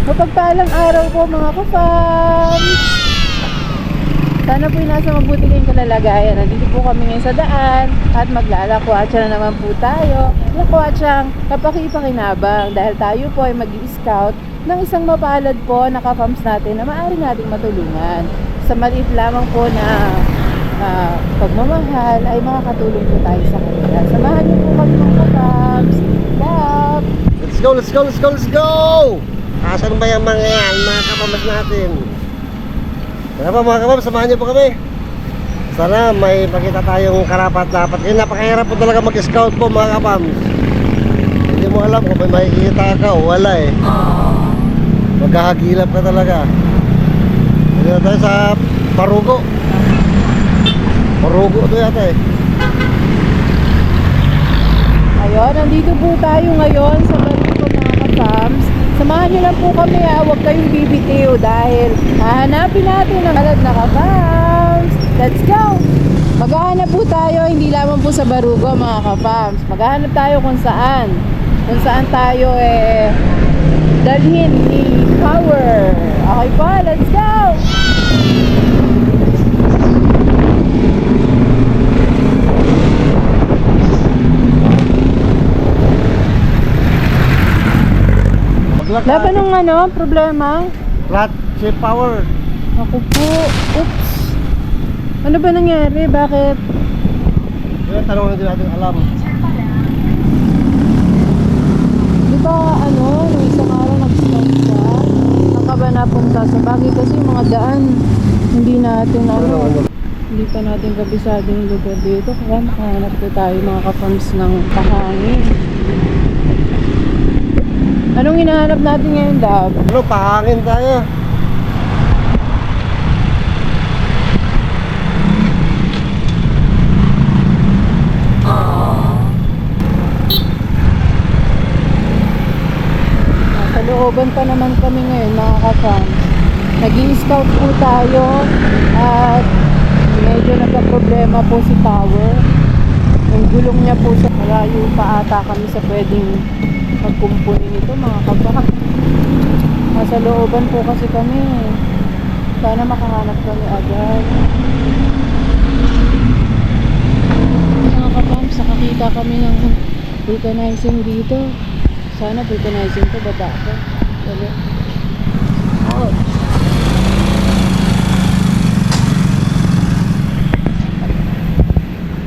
Mapagpalang araw po mga ka-fams. Sana po nasa mabuti kayong kalalagayan. Nandito po kami ngayon sa daan at maglalakwatsa na naman po tayo. Lakwatsang kapaki-pakinabang dahil tayo po ay mag-i-scout ng isang mapalad po na ka-fams natin na maaari nating matulungan. Sa maliit lamang po na pagmamahal ay makakatulong po tayo sa kanila. Samahan niyo po kami mga ka-fams. Love! Let's go, let's go, let's go, let's go! Asan ba yung mga yan, mga kapamas natin? Kaya po mga kapamas, samahan niyo po kami. Sana may makita tayong karapat-dapat. Kaya napakahirap po talaga mag-scout po mga kapamas. Hindi mo alam kung may makikita ka o wala eh. Maghahagilap ka talaga. Hindi na tayo sa Parugo. Parugo ito yata eh. Ayun, nandito po tayo ngayon sa Barugo mga ka-fams. Samahan niyo lang po kami huwag kayong bibitiw dahil hahanapin natin ang alad na ka-fams. Let's go! Maghahanap po tayo, hindi lamang po sa Barugo mga ka-fams. Maghahanap tayo kung saan tayo dalhin ni Power. Okay po, let's go! Laban ng problema? Flat shape power. Ako po. Oops. Ano ba nangyari? Bakit? Yan, tanong din natin alam. Di ba nung isang araw nag-start siya? Saan ka ba napunta? Sa bagay kasi yung mga daan. Hindi natin hindi pa natin kabisado yung lugar dito. Kaya makahanap po tayo mga ka-fams ng pahangin. Anong hinahanap natin ngayon, Dab? Pahangin tayo. Sa looban pa naman kami ngayon, mga ka-fams. Nag-i-scout po tayo at medyo nagka-problema po si Power. Yung gulong niya po sa malayo pa ata kami sa pwedeng magkumpuni nito mga kabak. Nasa looban po kasi kami. Sana makahanap kami agad. Mga kabams, nakakita kami ng vulcanizing dito. Sana vulcanizing to, baba ko. Dali. Oh.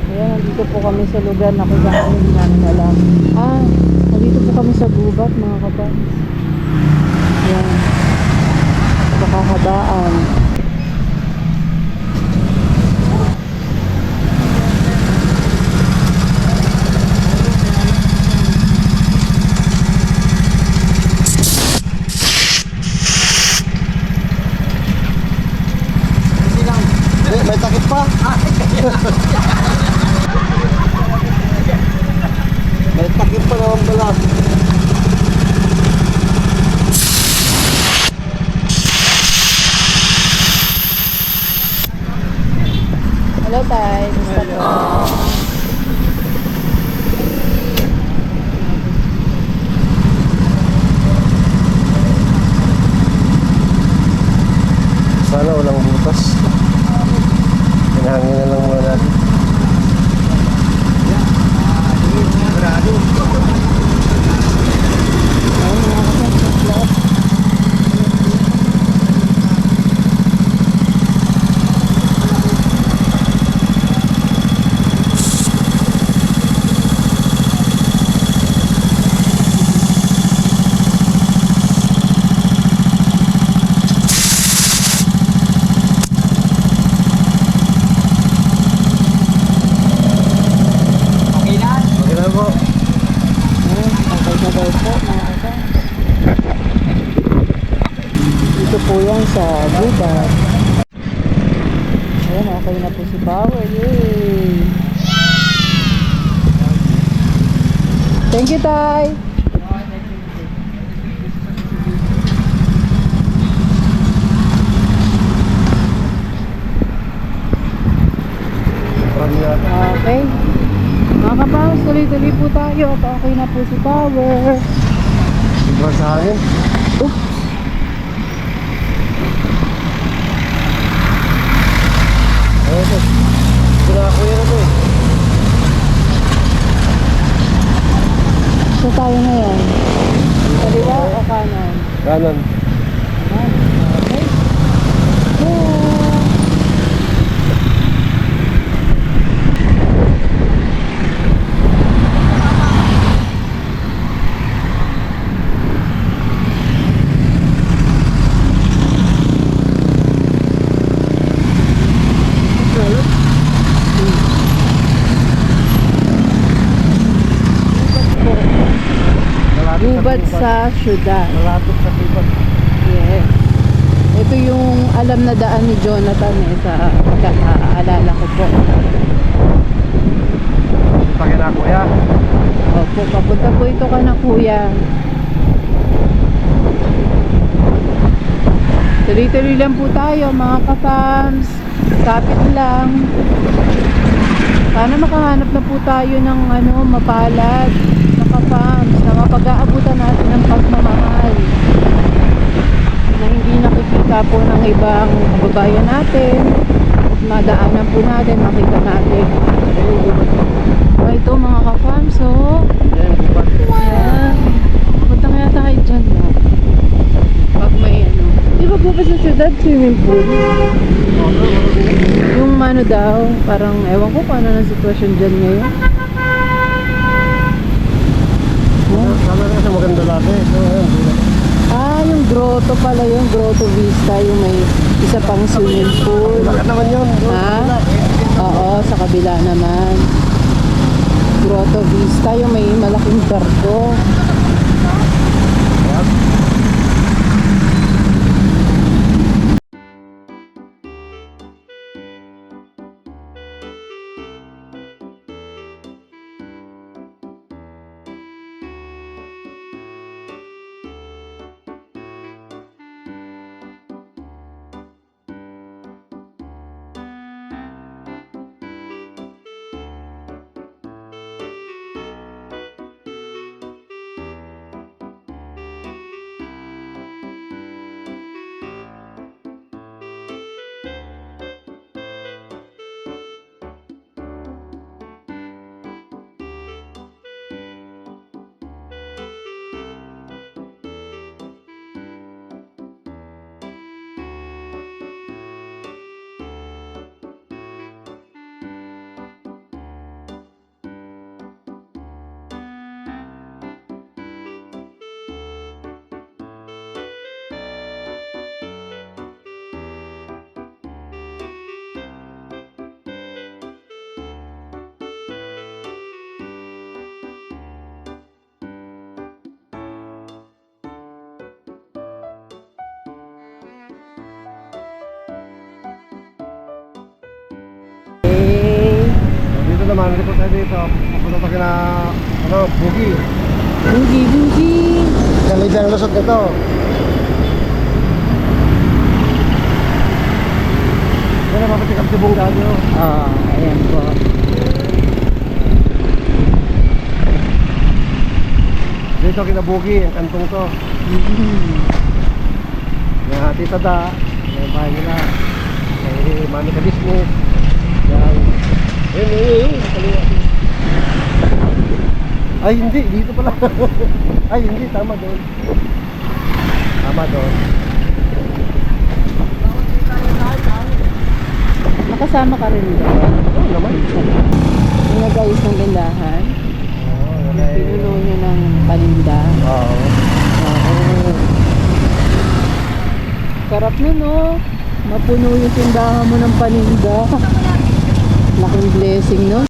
Ayan, nandito po kami sa lugar na kung saan hindi namin alam. Nandito po kami sa gubat mga kabams. Ayan. Sa kahabaan. May takip pa. May takip pa naman pala. Hello, Tay. Gusto po. Sana walang butas. Hinahangin na lang muna natin. Dito po yan sa gubat. Ayan, okay na po si Power. Yay! Thank you, Tay! Okay. Mga kapaws, tuloy-tuloy po tayo at okay na po si Power. Sobrang sa hangin. Oops! ito. Kuya na ito eh. So tayo ngayon. Kaliwa o kanan? Kanan. Okay. Gubat sa syudad. Malapit sa Gubat. Yes. Ito yung alam na daan ni Jonathan sa pagkakaalala ko po. Punta ka na kuya. Opo, papunta po ito ka na kuya. Tuloy-tuloy lang po tayo mga ka-fams. Kapit lang. Sana makahanap na po tayo ng mapalad na ka-fams na mapag-aabutan natin ng pagmamahal na hindi nakikita po ng ibang kababayan natin at madaanan po natin, makita natin. Ito mga ka-fams, Yan, Gubat. Ayan. Punta nga tayo dyan, no? Pag may di ba po ba sa syudad swimming pool? Yung daw, parang ewan ko kung ano ng sitwasyon dyan ngayon. Sana rin sa maganda dati. Yung grotto pala yun, Grotto Vista, yung may isa pang swimming pool. Bakit naman yun? Ha? Oo, sa kabila naman. Grotto Vista, yung may malaking barko. Dito naman, report tayo dito. Pupunta tayo na, Bugi. Bugi. Galid ang lusot nito. Yan ang mapatikap si Bunggalyo. Ayan po. Dito kinabugi, ang kantong to. Yan, Tita Da. Yan, bahay nila. May mami ka business. Yan. Kaliwa. Ay, hindi. Dito pala. Ay, hindi. Tama doon. Tama doon. Nakasama ka rin doon. Oo naman. Yung nag-ayos ng tindahan. Oo, yan ay... Pinuno niyo ng paninda. Oo. Oo. Sarap nun, no? Mapuno yung tindahan mo ng paninda. Laking blessing, no?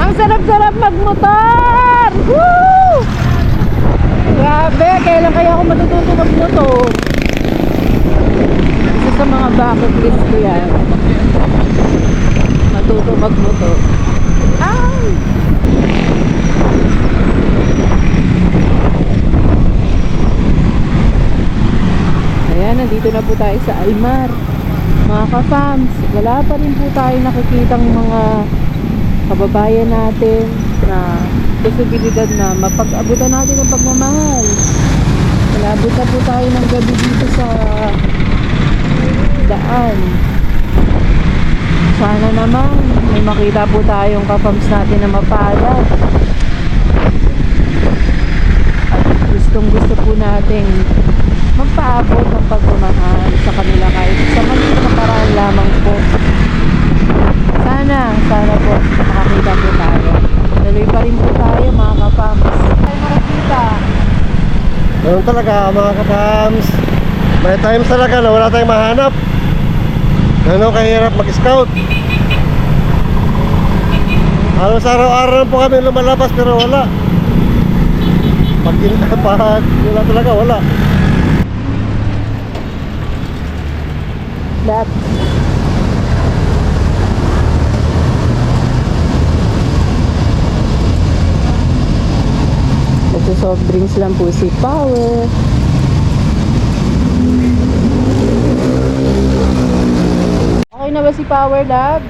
Ang sarap-sarap magmotor! Woo! Grabe, kailan kaya ako matututo magmotor? Isa sa mga bucket list ko yan. Matuto magmotor. Ay! Ayan, nandito na po tayo sa Almar. Mga ka-fams, wala pa rin po tayo nakikitang mga kababayan natin na posibilidad na mapag-abutan natin ang pagmamahal. Malabot na po tayo ng gabi dito sa daan. Sana naman may makita po tayong ka-fams natin na mapalad. At gustong gusto po nating magpaabot ng pagmamahal sa kanila kahit sa maliit na paraan lamang po. Sana po makakita po tayo. Tuloy pa rin po tayo mga ka-fams. Tayo makakita. Ganun talaga mga kapams. May times talaga na wala tayong mahanap. Ganun kahirap mag-scout. Halos araw-araw po kami lumalabas pero wala. Pag wala talaga, wala. That ito soft drinks lang po si Power. Okay na ba si Power, love?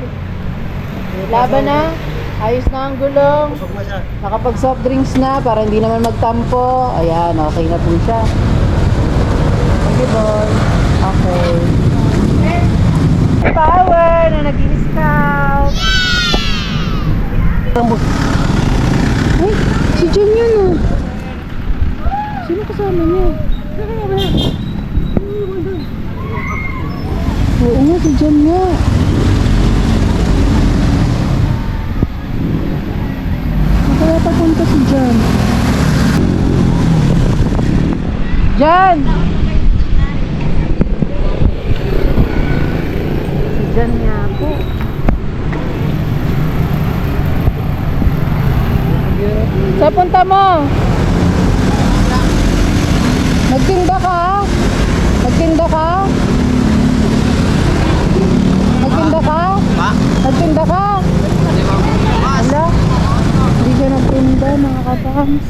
Laban na? Ayos na ang gulong. Busog na siya. Nakapag soft drinks na para hindi naman magtampo. Ayan, okay na po siya. Okay, boy. Okay. Power na nag-i-scout. Ay, si John yun oh. Sino kasama niya? Oo nga, si John nga. Kaya papunta si John. John! Si John nga po. Sa punta mo? Nagtinda ka? Nagtinda ka? Nagtinda ka? Pa? Nagtinda ka? Hala? Hindi siya nagtinda mga kapams.